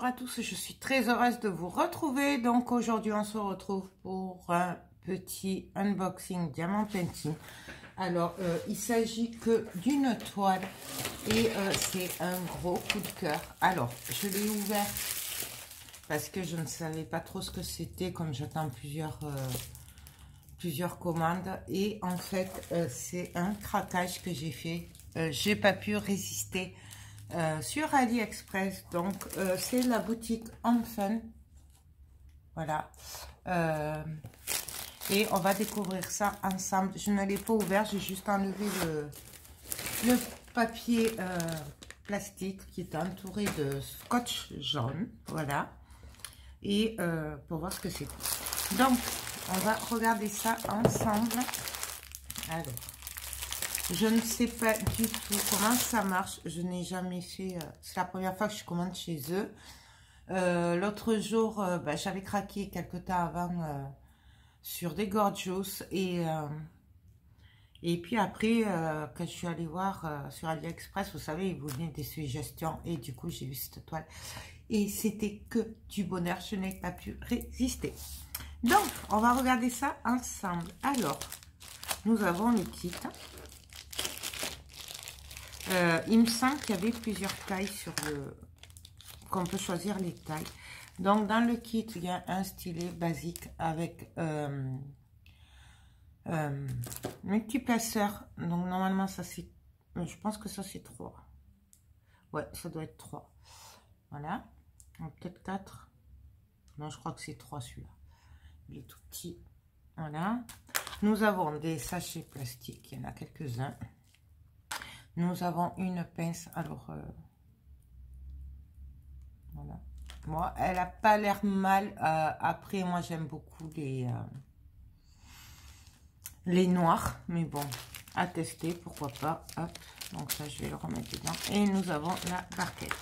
bonjour à tous, je suis très heureuse de vous retrouver. Donc aujourd'hui on se retrouve pour un petit unboxing Diamant Painting. Alors il s'agit que d'une toile et c'est un gros coup de cœur. Alors je l'ai ouvert parce que je ne savais pas trop ce que c'était, comme j'attends plusieurs commandes, et en fait c'est un craquage que j'ai fait. J'ai pas pu résister sur AliExpress. Donc c'est la boutique Enfun, voilà, et on va découvrir ça ensemble. Je ne l'ai pas ouvert, j'ai juste enlevé le papier plastique qui est entouré de scotch jaune, voilà, et pour voir ce que c'est. Donc on va regarder ça ensemble. Alors je ne sais pas du tout comment ça marche. Je n'ai jamais fait... c'est la première fois que je commande chez eux. L'autre jour, j'avais craqué quelques temps avant sur des Gorgeous. Et puis après, quand je suis allée voir sur AliExpress, vous savez, ils vous donnaient des suggestions. Et du coup, j'ai vu cette toile. Et c'était que du bonheur. Je n'ai pas pu résister. Donc, on va regarder ça ensemble. Alors, nous avons le kit. Il me semble qu'il y avait plusieurs tailles sur le... qu'on peut choisir les tailles. Donc dans le kit, il y a un stylet basique avec multiplaceur. Donc normalement ça c'est... je pense que ça c'est 3. Ouais, ça doit être 3. Voilà. Peut-être 4. Non, je crois que c'est 3 celui-là. Il est tout petit. Voilà. Nous avons des sachets plastiques. Il y en a quelques-uns. Nous avons une pince, alors voilà. Moi, elle n'a pas l'air mal. Après, moi, j'aime beaucoup les noirs, mais bon, à tester, pourquoi pas. Hop, donc ça, je vais le remettre dedans. Et nous avons la barquette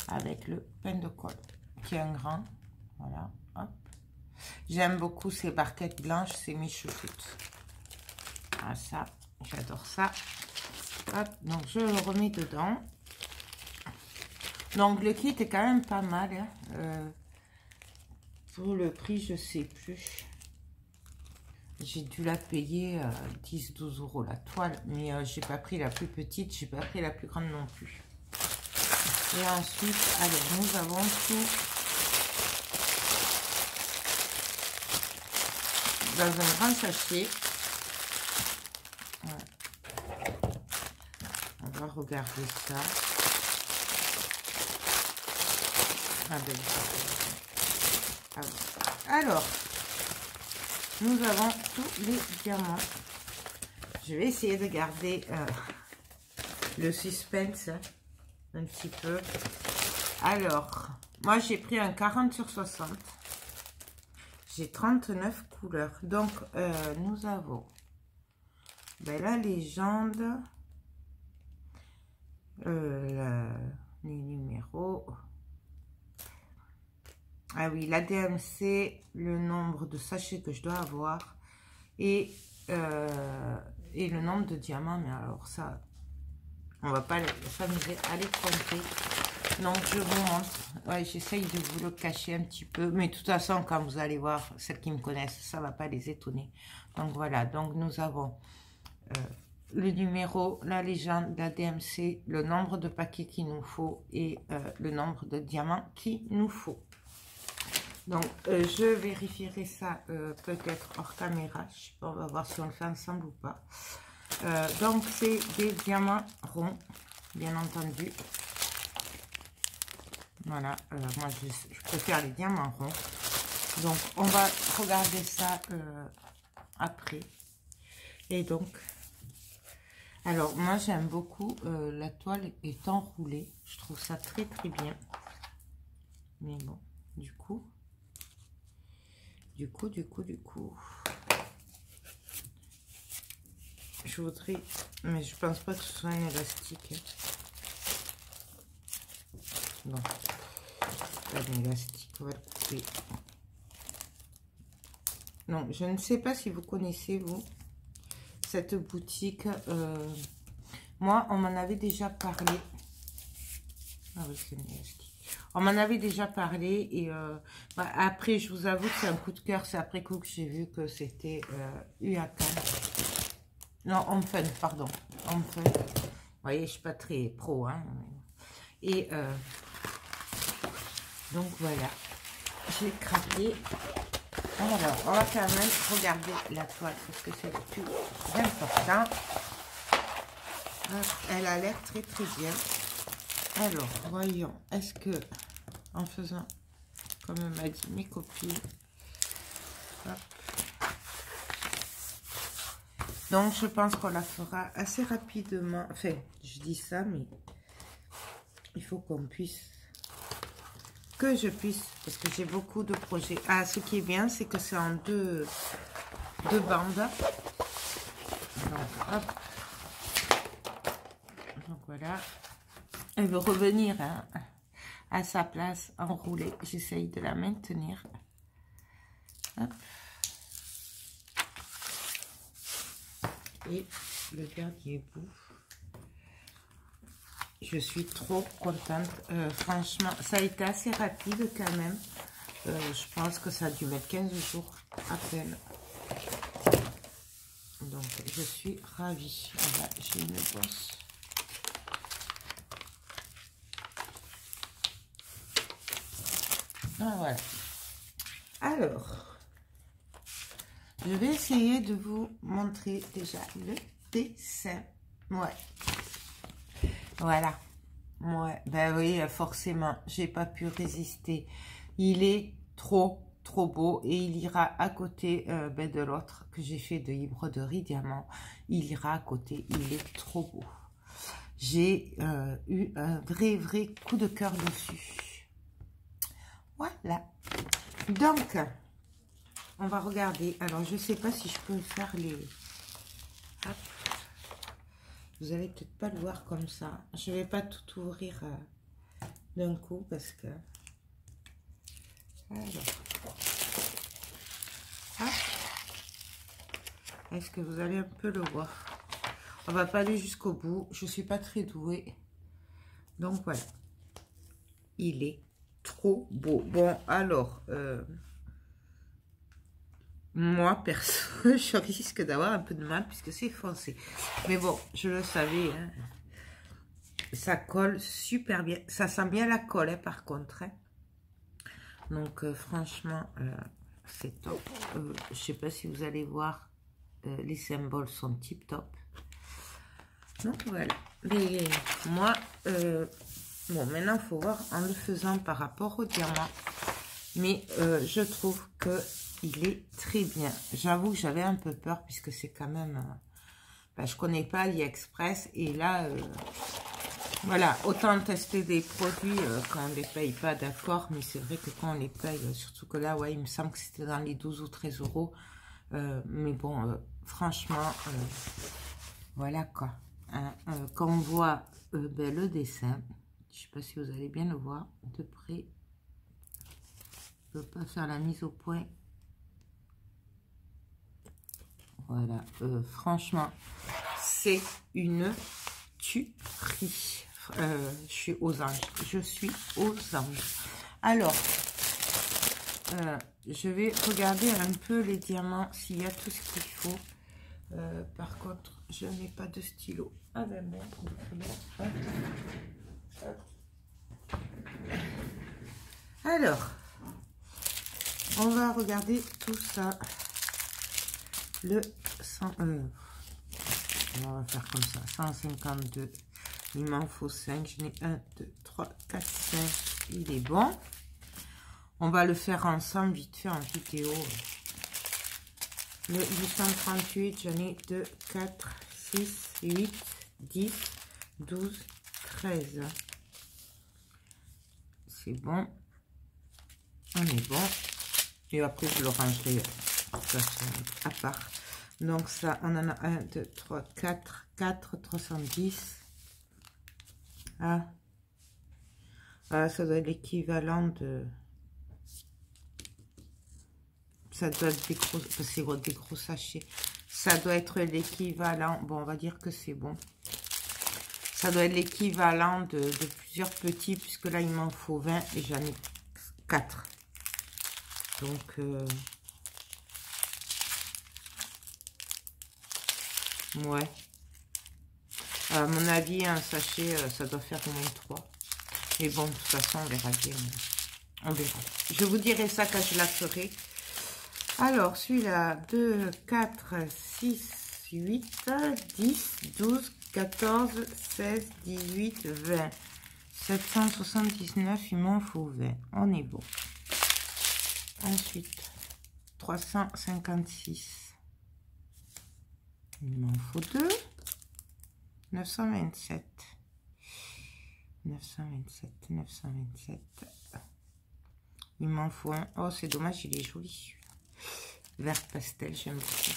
avec le pain de colle, qui est un grand. Voilà, hop. J'aime beaucoup ces barquettes blanches, c'est mes chouchoutes. Ah, ça, j'adore ça. Hop, donc je le remets dedans. Donc le kit est quand même pas mal, hein. Pour le prix, je sais plus. J'ai dû la payer 10-12 € la toile, mais j'ai pas pris la plus petite, j'ai pas pris la plus grande non plus. Et ensuite, alors nous avons tout dans un grand sachet. Voilà. On va regarder ça. Ah ben, alors, nous avons tous les diamants. Je vais essayer de garder le suspense un petit peu. Alors, moi j'ai pris un 40 sur 60. J'ai 39 couleurs. Donc, nous avons la légende. Les numéros. Ah oui, la DMC, le nombre de sachets que je dois avoir et le nombre de diamants. Mais alors ça, on va pas s'amuser à les compter. Donc je vous montre. Ouais, j'essaye de vous le cacher un petit peu, mais de toute façon, quand vous allez voir, celles qui me connaissent, ça va pas les étonner. Donc voilà. Donc nous avons le numéro, la légende, la DMC, le nombre de paquets qu'il nous faut et le nombre de diamants qu'il nous faut. Donc je vérifierai ça peut-être hors caméra. Je sais pas, on va voir si on le fait ensemble ou pas. Donc c'est des diamants ronds, bien entendu. Voilà, moi je préfère les diamants ronds. Donc on va regarder ça après. Et donc, alors moi j'aime beaucoup, la toile est enroulée. Je trouve ça très très bien. Mais bon, du coup, je voudrais, mais je pense pas que ce soit un élastique. Non, pas d'élastique, on va le couper. Non, je ne sais pas si vous connaissez, vous, cette boutique. Moi, on m'en avait déjà parlé. Ah oui, c'est un élastique. On m'en avait déjà parlé et bah, après, je vous avoue que c'est un coup de cœur. C'est après coup que j'ai vu que c'était Uakan. Non, Omfen, pardon. Omfen. Vous voyez, je suis pas très pro. Hein. Et donc voilà, j'ai craqué. Alors, on va quand même regarder la toile parce que c'est le plus important. Elle a l'air très très bien. Alors, voyons, est-ce que, en faisant comme m'a dit mes copines, hop. Donc je pense qu'on la fera assez rapidement. Enfin, je dis ça, mais il faut qu'on puisse, que je puisse, parce que j'ai beaucoup de projets. Ah, ce qui est bien, c'est que c'est en deux bandes. Donc, hop. Donc voilà. Elle veut revenir hein, à sa place enroulée. J'essaye de la maintenir. Hop. Et le dernier bout. Je suis trop contente. Franchement, ça a été assez rapide quand même. Je pense que ça a dû mettre 15 jours à peine. Donc, je suis ravie. Voilà, j'ai une bosse. Ah, voilà. Alors, je vais essayer de vous montrer déjà le dessin. Ouais. Voilà. Ouais, ben oui, forcément, j'ai pas pu résister. Il est trop beau et il ira à côté ben de l'autre que j'ai fait de broderie diamant. Il ira à côté, il est trop beau. J'ai eu un vrai coup de cœur dessus. Voilà. Donc, on va regarder. Alors, je sais pas si je peux faire les... Hop. Vous allez peut-être pas le voir comme ça. Je vais pas tout ouvrir d'un coup parce que... Alors. Est-ce que vous allez un peu le voir? On va pas aller jusqu'au bout. Je suis pas très douée. Donc voilà. Il est trop beau. Bon, alors... moi, perso, je risque d'avoir un peu de mal puisque c'est foncé. Mais bon, je le savais. Hein. Ça colle super bien. Ça sent bien la colle, hein, par contre. Hein. Donc, franchement, c'est top. Je sais pas si vous allez voir. Les symboles sont tip top. Donc, voilà. Mais moi, bon, maintenant, il faut voir en le faisant par rapport au diamant. Mais je trouve que il est très bien. J'avoue que j'avais un peu peur puisque c'est quand même... ben, je connais pas AliExpress. Et là, voilà, autant tester des produits quand on les paye pas, d'accord. Mais c'est vrai que quand on les paye, surtout que là, ouais, il me semble que c'était dans les 12 ou 13 euros. Mais bon, franchement, voilà quoi. Hein, quand on voit ben, le dessin, je sais pas si vous allez bien le voir de près. Je ne peux pas faire la mise au point. Voilà, franchement, c'est une tuerie. Je suis aux anges. Je suis aux anges. Alors, je vais regarder un peu les diamants, s'il y a tout ce qu'il faut. Par contre, je n'ai pas de stylo. Ah ben bon. Alors, on va regarder tout ça. Le 100, on va faire comme ça, 152, il m'en faut 5, je n'ai 1, 2, 3, 4, 5, il est bon. On va le faire ensemble vite fait en vidéo. Le 838, j'en ai 2, 4, 6, 8, 10, 12, 13. C'est bon. On est bon. Et après, je le rangerai à part. Donc ça, on en a 1, 2, 3, 4, 4, 310. Ah, ah ça doit être l'équivalent de... Ça doit être des gros... C'est des gros sachets. Ça doit être l'équivalent... Bon, on va dire que c'est bon. Ça doit être l'équivalent de plusieurs petits, puisque là, il m'en faut 20 et j'en ai 4. Donc, ouais. À mon avis, un sachet, ça doit faire au moins 3. Mais bon, de toute façon, on verra bien. On verra. Je vous dirai ça quand je la ferai. Alors, celui-là, 2, 4, 6, 8, 10, 12, 14, 16, 18, 20. 779, il m'en faut 20. On est bon. Ensuite, 356. Il m'en faut 2. 927. 927, 927. Il m'en faut un. Oh, c'est dommage, il est joli. Vert pastel, j'aime beaucoup.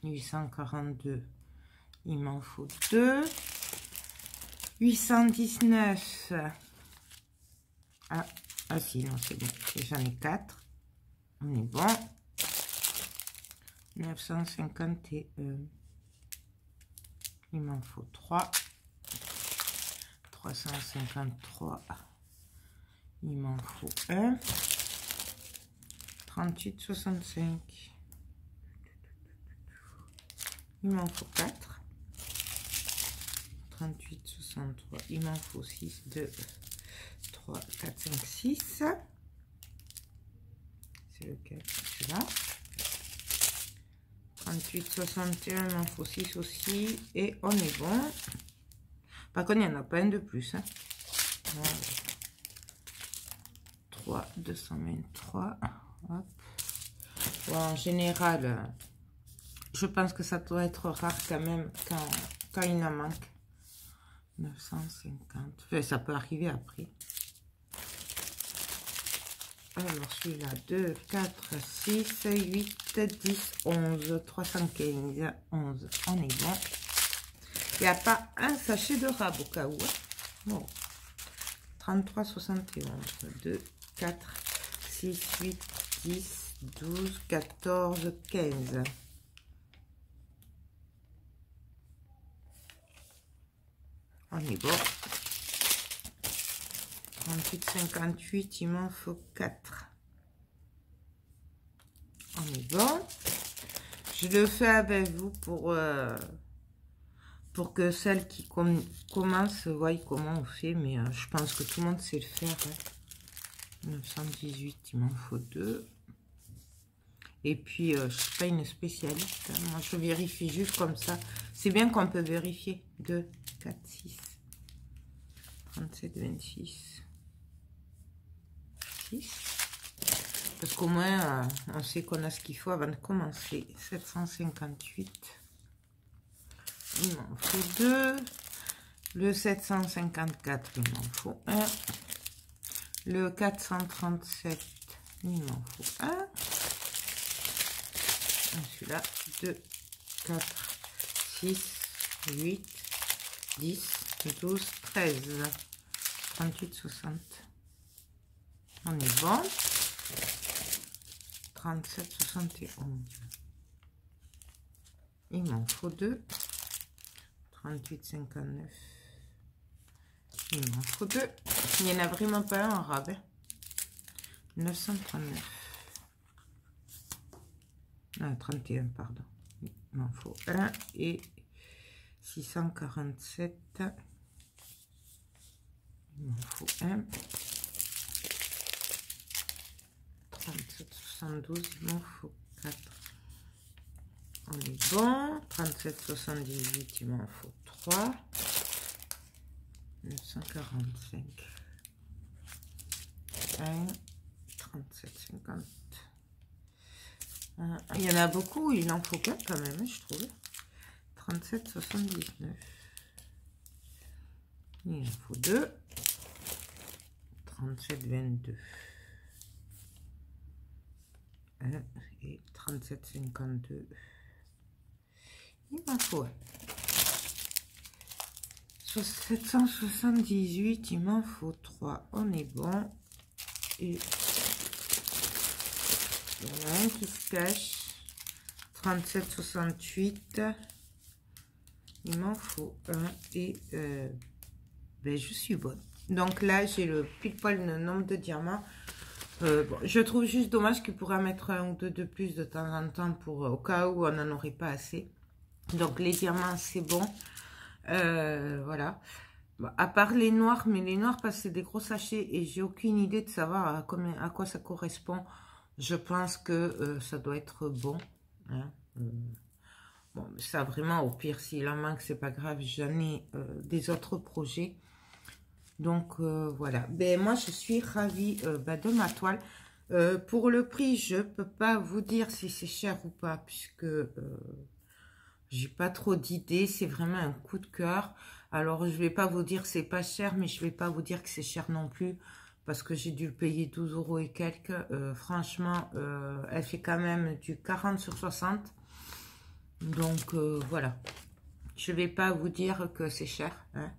842. Il m'en faut 2. 819. Ah si, non, c'est bon. J'en ai 4. On est bon. 951. Il m'en faut 3. 353. Il m'en faut 1. 38, 65. Il m'en faut 4. 38, 63. Il m'en faut 6, 2, 3, 4, 5, 6. C'est lequel? Celui-là. 38, 61. Il m'en faut 6 aussi. Et on est bon. Par contre, il n'y en a pas un de plus. Hein. Voilà. 3, 223. Hop. Bon, en général, je pense que ça doit être rare quand même quand il en manque. 950. Enfin, ça peut arriver après. Alors, celui-là, 2, 4, 6, 8, 10, 11, 315, 11. On est bon. Il n'y a pas un sachet de rab au cas où. Bon. 33, 71. 2, 4, 6, 8, 10, 12, 14, 15. On est bon. 38, 58, il m'en faut 4. On est bon. Je le fais avec vous pour que celles qui commencent voient comment on fait. Mais je pense que tout le monde sait le faire. Hein. 918, il m'en faut 2. Et puis, je ne suis pas une spécialiste. Hein. Moi, je vérifie juste comme ça. C'est bien qu'on peut vérifier. 2, 4, 6, 37, 26, 6. Parce qu'au moins, on sait qu'on a ce qu'il faut avant de commencer. 758. Il m'en faut 2. Le 754, il m'en faut 1. Le 437, il m'en faut 1. Celui-là, 2, 4, 6, 8, 10, 12, 13, 38, 60. On est bon. 37, 71. Il m'en faut 2. 38, 59. Il m'en faut 2. Il n'y en a vraiment pas un en rabais. 939. Non, 31, pardon. Il m'en faut 1. Et 647. Il m'en faut 1. 37, 72. Il m'en faut 4. On est bon. 37, 78. Il m'en faut 3. 945. 1. 37, 50. Il y en a beaucoup, il en faut pas quand même, je trouve. 37, 79. Il en faut 2. 37, 22. 1 et 37, 52. Il m'en faut 1. 778, il m'en faut 3. On est bon. Et il y en a un qui se cache. 37, 68. Il m'en faut un et ben, je suis bonne. Donc là, j'ai le pile poil le nombre de diamants. Bon, je trouve juste dommage qu'il pourrait mettre un ou deux de plus de temps en temps pour au cas où on n'en aurait pas assez. Donc les diamants, c'est bon. Voilà. Bon, à part les noirs, mais les noirs parce que c'est des gros sachets et j'ai aucune idée de savoir à quoi ça correspond. Je pense que ça doit être bon. Hein. Bon, ça vraiment, au pire, s'il en manque, c'est pas grave. J'en ai des autres projets. Donc, voilà. Ben, moi, je suis ravie de ma toile. Pour le prix, je peux pas vous dire si c'est cher ou pas, puisque j'ai pas trop d'idées. C'est vraiment un coup de cœur. Alors, je vais pas vous dire que c'est pas cher, mais je vais pas vous dire que c'est cher non plus, parce que j'ai dû le payer 12 € et quelques. Franchement, elle fait quand même du 40 sur 60. Donc, voilà. Je vais pas vous dire que c'est cher, hein.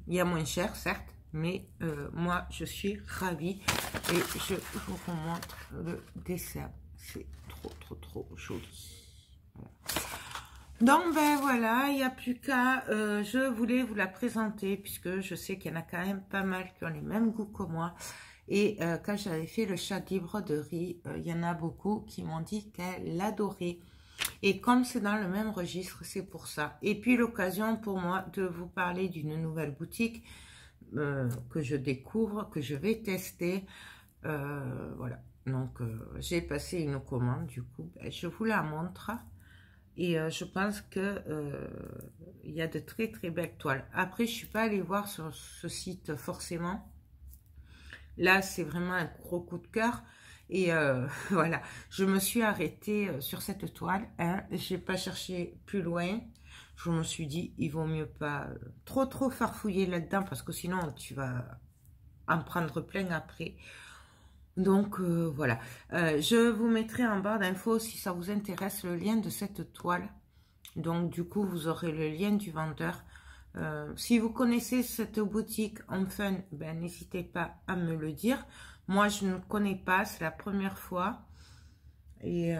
Il y a moins cher, certes, mais moi, je suis ravie. Et je vous remontre le dessin. C'est trop joli. Voilà. Donc, ben voilà, il n'y a plus qu'à... je voulais vous la présenter, puisque je sais qu'il y en a quand même pas mal qui ont les mêmes goûts que moi. Et quand j'avais fait le Chadis broderie, il y en a beaucoup qui m'ont dit qu'elles l'adoraient. Et comme c'est dans le même registre, c'est pour ça. Et puis l'occasion pour moi de vous parler d'une nouvelle boutique que je découvre, que je vais tester. Voilà. Donc j'ai passé une commande, du coup, ben, je vous la montre. Et je pense que il y a de très belles toiles. Après, je suis pas allée voir sur ce site forcément. Là, c'est vraiment un gros coup de cœur. Et voilà, je me suis arrêtée sur cette toile. Hein. Je n'ai pas cherché plus loin. Je me suis dit, il vaut mieux pas trop farfouiller là-dedans parce que sinon, tu vas en prendre plein après. Donc, voilà. Je vous mettrai en barre d'infos si ça vous intéresse le lien de cette toile. Donc, du coup, vous aurez le lien du vendeur. Si vous connaissez cette boutique enfin, ben, n'hésitez pas à me le dire. Moi, je ne connais pas, c'est la première fois. Et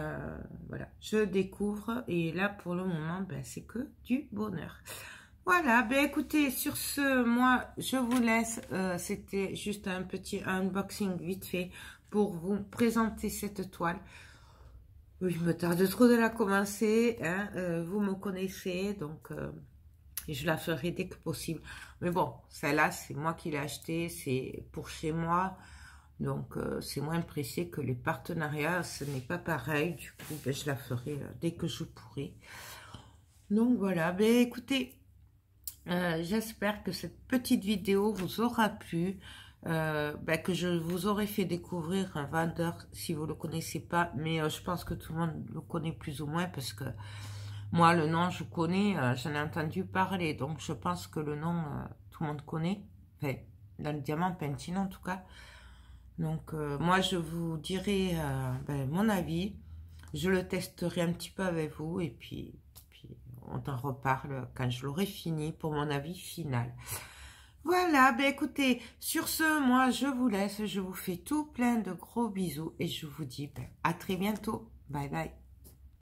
voilà, je découvre. Et là, pour le moment, ben, c'est que du bonheur. Voilà, ben écoutez, sur ce, moi, je vous laisse. C'était juste un petit unboxing vite fait pour vous présenter cette toile. Oui, je me tarde trop de la commencer. Hein, vous me connaissez, donc... et je la ferai dès que possible. Mais bon, celle-là, c'est moi qui l'ai achetée, c'est pour chez moi. Donc, c'est moins pressé que les partenariats. Ce n'est pas pareil. Du coup, ben, je la ferai dès que je pourrai. Donc, voilà. Ben, écoutez, j'espère que cette petite vidéo vous aura plu. Ben, que je vous aurai fait découvrir un vendeur si vous ne le connaissez pas. Mais je pense que tout le monde le connaît plus ou moins parce que... Moi, le nom, je connais, j'en ai entendu parler, donc je pense que le nom, tout le monde connaît, enfin, dans le diamant pentine en tout cas. Donc, moi, je vous dirai ben, mon avis, je le testerai un petit peu avec vous, et puis on en reparle quand je l'aurai fini pour mon avis final. Voilà, ben écoutez, sur ce, moi, je vous laisse, je vous fais tout plein de gros bisous, et je vous dis ben, à très bientôt, bye bye.